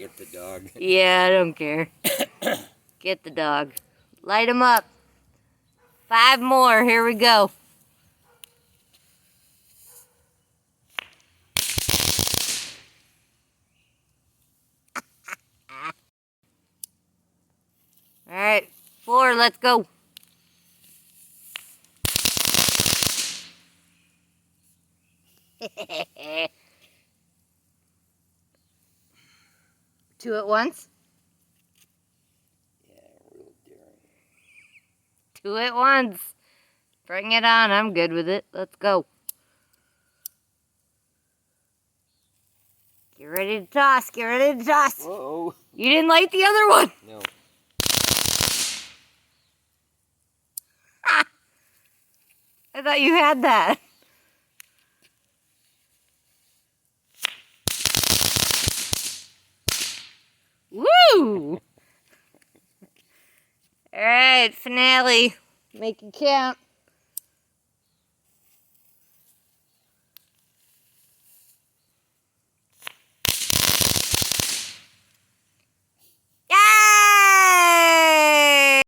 Get the dog. Yeah, I don't care. Get the dog. Light him up. 5 more. Here we go. All right, 4. Let's go. Two at once. Yeah, real daring. 2 at once. Bring it on. I'm good with it. Let's go. Get ready to toss. Get ready to toss. Whoa. You didn't like the other one. No. I thought you had that. Woo! All right, finale. Make it count.